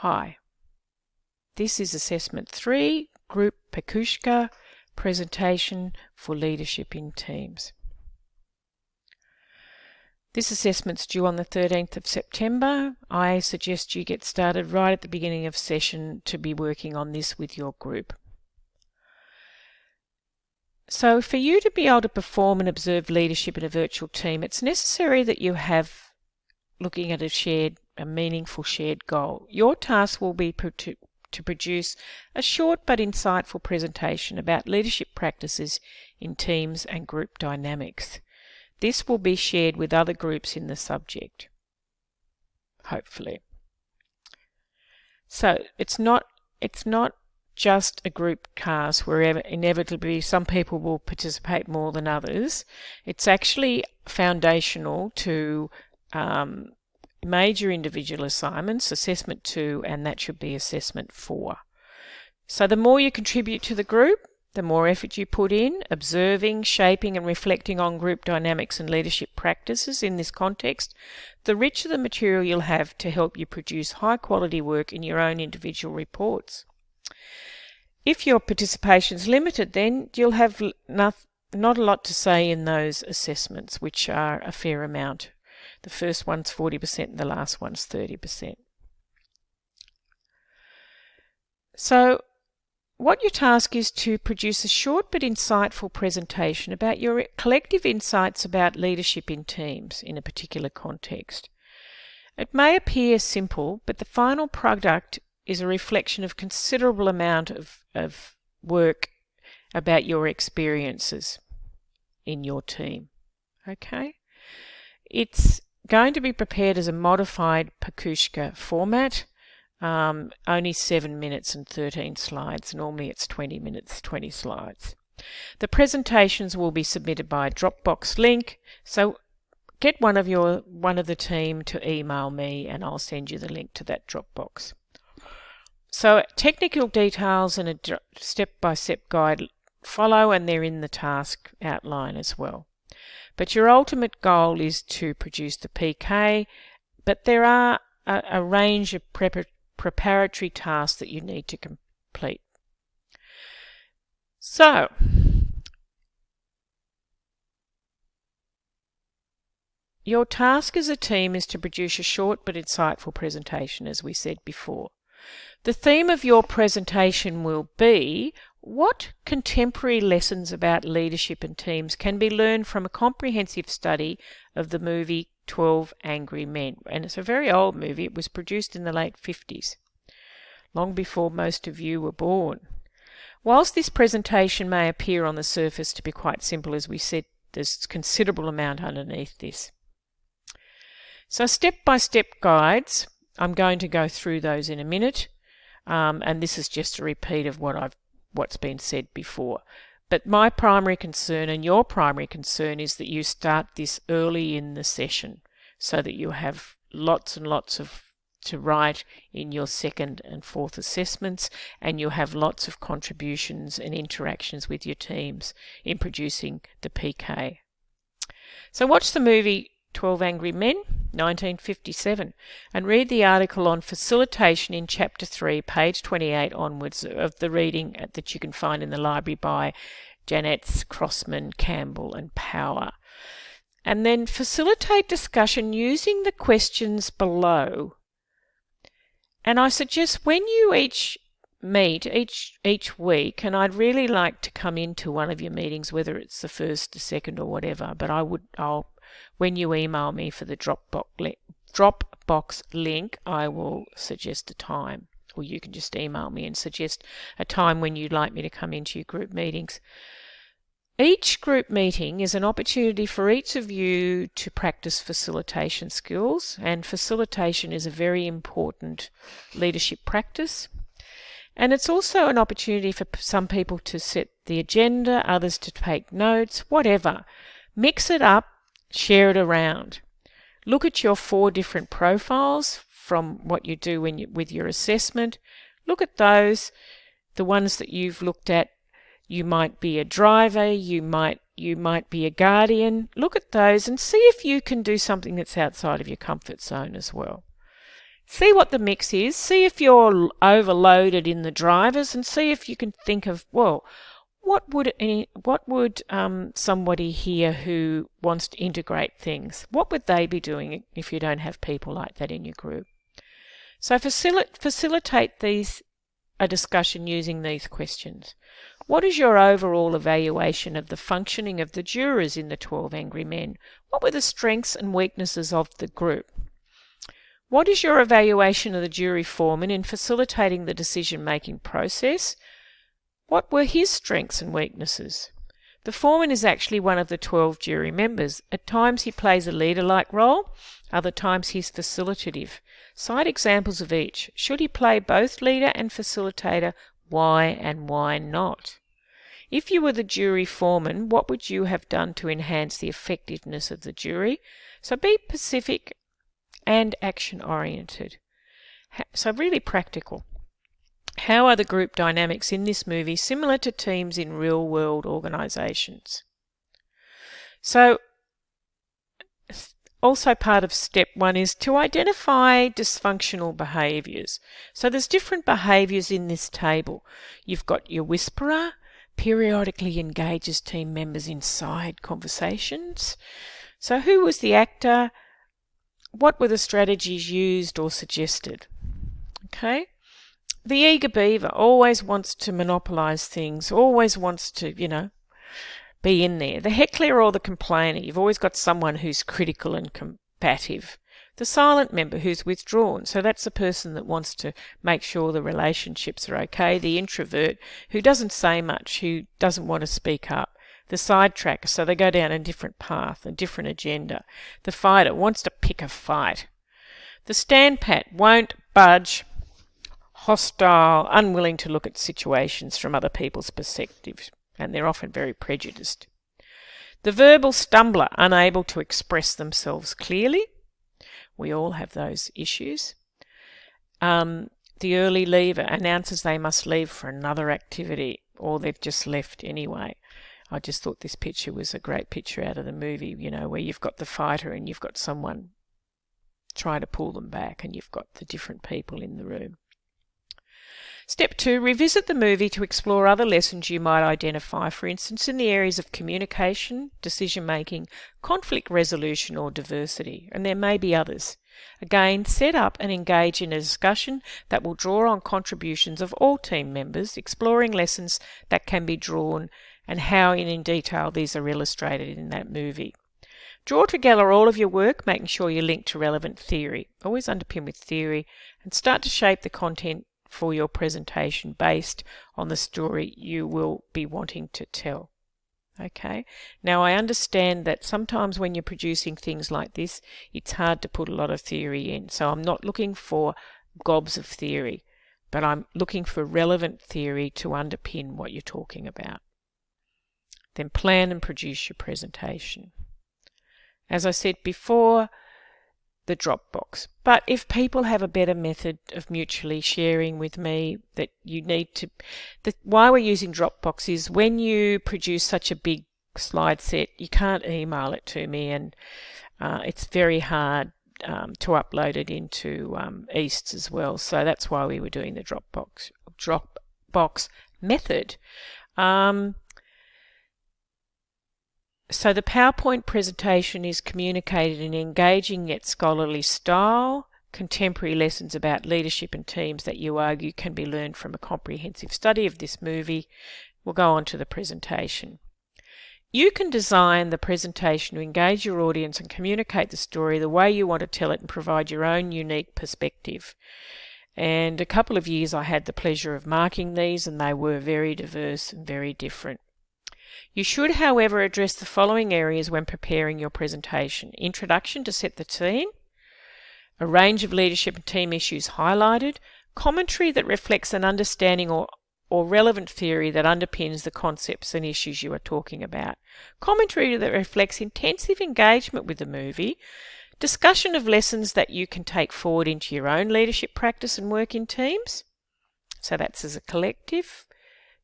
Hi, this is Assessment 3, Group Pakushka, Presentation for Leadership in Teams. This assessment's due on the 13th of September. I suggest you get started right at the beginning of session to be working on this with your group. So for you to be able to perform and observe leadership in a virtual team, it's necessary that you have looking at a meaningful shared goal. Your task will be to produce a short but insightful presentation about leadership practices in teams and group dynamics. This will be shared with other groups in the subject, hopefully. So it's not just a group task where inevitably some people will participate more than others. It's actually foundational to major individual assignments, Assessment 2, and that should be Assessment 4. So the more you contribute to the group, the more effort you put in, observing, shaping and reflecting on group dynamics and leadership practices in this context, the richer the material you'll have to help you produce high quality work in your own individual reports. If your participation is limited, then you'll have not a lot to say in those assessments, which are a fair amount. The first one's 40% and the last one's 30%. So what your task is to produce a short but insightful presentation about your collective insights about leadership in teams in a particular context. It may appear simple, but the final product is a reflection of considerable amount of work about your experiences in your team. Okay? It's going to be prepared as a modified Pakushka format, only 7 minutes and 13 slides. Normally it's 20 minutes, 20 slides. The presentations will be submitted by a Dropbox link, so get one of the team to email me and I'll send you the link to that Dropbox. So technical details and a step-by-step guide follow, and they're in the task outline as well. But your ultimate goal is to produce the PK, but there are a range of preparatory tasks that you need to complete. So, your task as a team is to produce a short but insightful presentation, as we said before. The theme of your presentation will be what contemporary lessons about leadership and teams can be learned from a comprehensive study of the movie 12 Angry Men. And it's a very old movie. It was produced in the late 50s, long before most of you were born. Whilst this presentation may appear on the surface to be quite simple, as we said, there's a considerable amount underneath this. So step-by-step guides, I'm going to go through those in a minute, and this is just a repeat of what's been said before. But my primary concern and your primary concern is that you start this early in the session so that you have lots and lots to write in your second and fourth assessments, and you have lots of contributions and interactions with your teams in producing the PK. So watch the movie 12 Angry Men, 1957, and read the article on facilitation in Chapter 3, page 28 onwards of the reading that you can find in the library by Janetz, Crossman, Campbell and Power. And then facilitate discussion using the questions below. And I suggest when you each meet each week, and I'd really like to come into one of your meetings, whether it's the first, the second or whatever, but when you email me for the Dropbox link, I will suggest a time, or you can just email me and suggest a time when you'd like me to come into your group meetings. Each group meeting is an opportunity for each of you to practice facilitation skills, and facilitation is a very important leadership practice. And it's also an opportunity for some people to set the agenda, others to take notes, whatever. Mix it up, share it around. Look at your 4 different profiles from what you do with your assessment. Look at those, the ones that you've looked at. You might be a driver, you might be a guardian. Look at those and see if you can do something that's outside of your comfort zone as well. See what the mix is, see if you're overloaded in the drivers, and see if you can think of, well, what would somebody here who wants to integrate things, what would they be doing if you don't have people like that in your group? So facilitate a discussion using these questions. What is your overall evaluation of the functioning of the jurors in the 12 Angry Men? What were the strengths and weaknesses of the group? What is your evaluation of the jury foreman in facilitating the decision-making process? What were his strengths and weaknesses? The foreman is actually one of the 12 jury members. At times he plays a leader-like role, other times he's facilitative. Cite examples of each. Should he play both leader and facilitator? Why and why not? If you were the jury foreman, what would you have done to enhance the effectiveness of the jury? So be specific and action-oriented. So really practical. How are the group dynamics in this movie similar to teams in real-world organisations? So also part of step 1 is to identify dysfunctional behaviours. So there's different behaviours in this table. You've got your whisperer, periodically engages team members in side conversations. So who was the actor? What were the strategies used or suggested? Okay. The eager beaver always wants to monopolise things, always wants to, be in there. The heckler or the complainer, you've always got someone who's critical and combative. The silent member who's withdrawn, so that's the person that wants to make sure the relationships are okay. The introvert who doesn't say much, who doesn't want to speak up. The sidetracker, so they go down a different path, a different agenda. The fighter wants to pick a fight. The stand-pat won't budge, hostile, unwilling to look at situations from other people's perspectives, and they're often very prejudiced. The verbal stumbler, unable to express themselves clearly. We all have those issues. The early leaver announces they must leave for another activity, or they've just left anyway. I just thought this picture was a great picture out of the movie, where you've got the fighter and you've got someone trying to pull them back, and you've got the different people in the room. Step 2, revisit the movie to explore other lessons you might identify, for instance, in the areas of communication, decision-making, conflict resolution or diversity, and there may be others. Again, set up and engage in a discussion that will draw on contributions of all team members, exploring lessons that can be drawn and how in detail these are illustrated in that movie. Draw together all of your work, making sure you link to relevant theory. Always underpin with theory, and start to shape the content for your presentation based on the story you will be wanting to tell. Okay. Now I understand that sometimes when you're producing things like this, it's hard to put a lot of theory in. So I'm not looking for gobs of theory, but I'm looking for relevant theory to underpin what you're talking about. Then plan and produce your presentation. As I said before, the Dropbox. But if people have a better method of mutually sharing with me that you need to... why we're using Dropbox is when you produce such a big slide set, you can't email it to me, and it's very hard to upload it into Easts as well. So that's why we were doing the Dropbox method. So the PowerPoint presentation is communicated in an engaging yet scholarly style, contemporary lessons about leadership and teams that you argue can be learned from a comprehensive study of this movie. We'll go on to the presentation. You can design the presentation to engage your audience and communicate the story the way you want to tell it and provide your own unique perspective. And a couple of years I had the pleasure of marking these, and they were very diverse and very different. You should, however, address the following areas when preparing your presentation. Introduction to set the scene, a range of leadership and team issues highlighted, commentary that reflects an understanding or relevant theory that underpins the concepts and issues you are talking about, commentary that reflects intensive engagement with the movie, discussion of lessons that you can take forward into your own leadership practice and work in teams. So that's as a collective.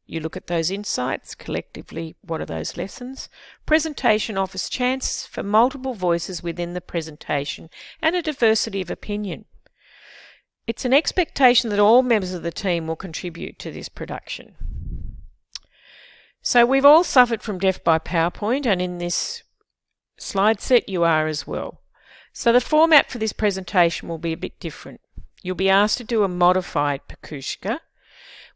You look at those insights, collectively, what are those lessons? Presentation offers chances for multiple voices within the presentation and a diversity of opinion. it's an expectation that all members of the team will contribute to this production. So we've all suffered from death by PowerPoint, and in this slide set you are as well. So the format for this presentation will be a bit different. You'll be asked to do a modified Pakushka,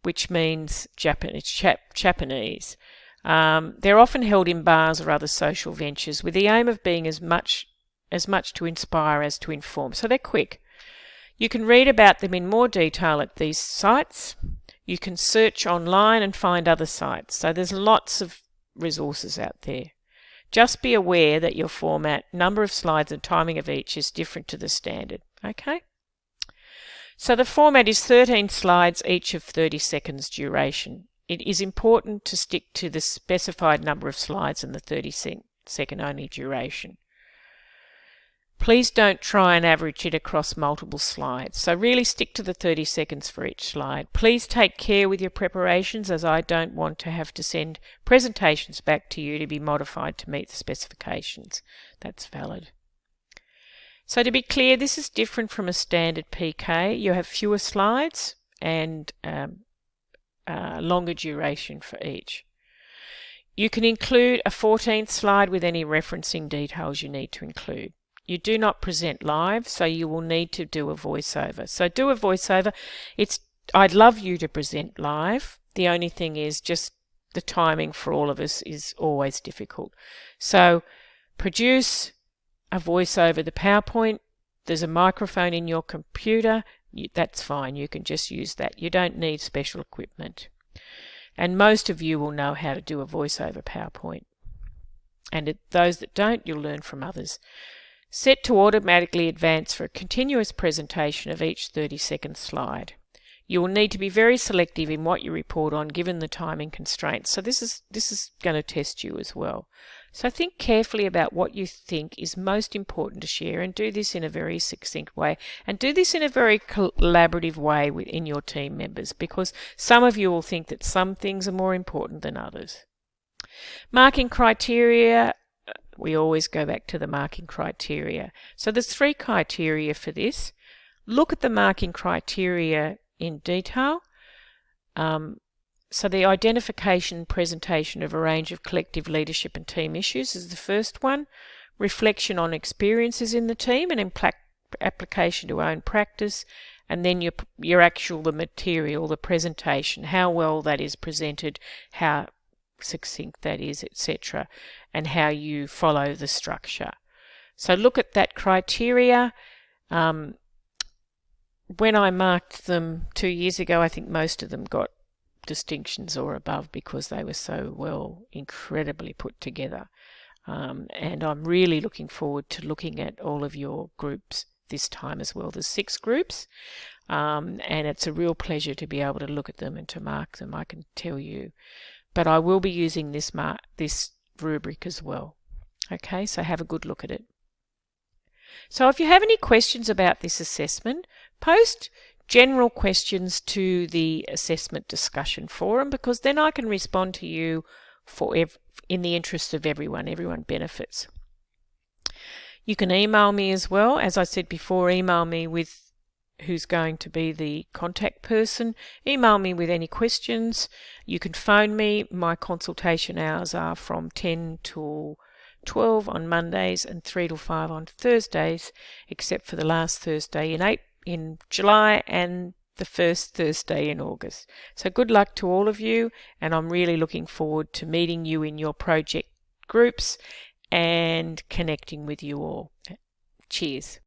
which means Japanese. They're often held in bars or other social ventures with the aim of being as much to inspire as to inform. So they're quick. You can read about them in more detail at these sites. You can search online and find other sites. So there's lots of resources out there. Just be aware that your format, number of slides and timing of each is different to the standard. Okay? So the format is 13 slides, each of 30 seconds duration. It is important to stick to the specified number of slides and the 30-second only duration. Please don't try and average it across multiple slides. So really stick to the 30 seconds for each slide. Please take care with your preparations, as I don't want to have to send presentations back to you to be modified to meet the specifications. That's valid. So to be clear, this is different from a standard PK. You have fewer slides and longer duration for each. You can include a 14th slide with any referencing details you need to include. You do not present live, so you will need to do a voiceover. So do a voiceover. I'd love you to present live. The only thing is just the timing for all of us is always difficult. So produce a voice over the PowerPoint. There's a microphone in your computer. That's fine. You can just use that. You don't need special equipment. And most of you will know how to do a voice over PowerPoint. And those that don't, you'll learn from others. Set to automatically advance for a continuous presentation of each 30-second slide. You will need to be very selective in what you report on given the timing constraints. So this is going to test you as well. So think carefully about what you think is most important to share, and do this in a very succinct way, and do this in a very collaborative way within your team members, because some of you will think that some things are more important than others. Marking criteria. We always go back to the marking criteria. So there's 3 criteria for this. Look at the marking criteria in detail. So the identification and presentation of a range of collective leadership and team issues is the first one. Reflection on experiences in the team and application to own practice. And then the material, the presentation, how well that is presented, how succinct that is, etc., and how you follow the structure. So look at that criteria. When I marked them 2 years ago, I think most of them got distinctions or above because they were so well, incredibly put together. And I'm really looking forward to looking at all of your groups this time as well. There's 6 groups, and it's a real pleasure to be able to look at them and to mark them, I can tell you. But I will be using this rubric as well. Okay, so have a good look at it. So if you have any questions about this assessment, post general questions to the assessment discussion forum, because then I can respond to you in the interest of everyone. Everyone benefits. You can email me as well. As I said before, email me with who's going to be the contact person. Email me with any questions. You can phone me. My consultation hours are from 10 till 12 on Mondays and 3 till 5 on Thursdays, except for the last Thursday in July and the first Thursday in August. So good luck to all of you, and I'm really looking forward to meeting you in your project groups and connecting with you all. Cheers.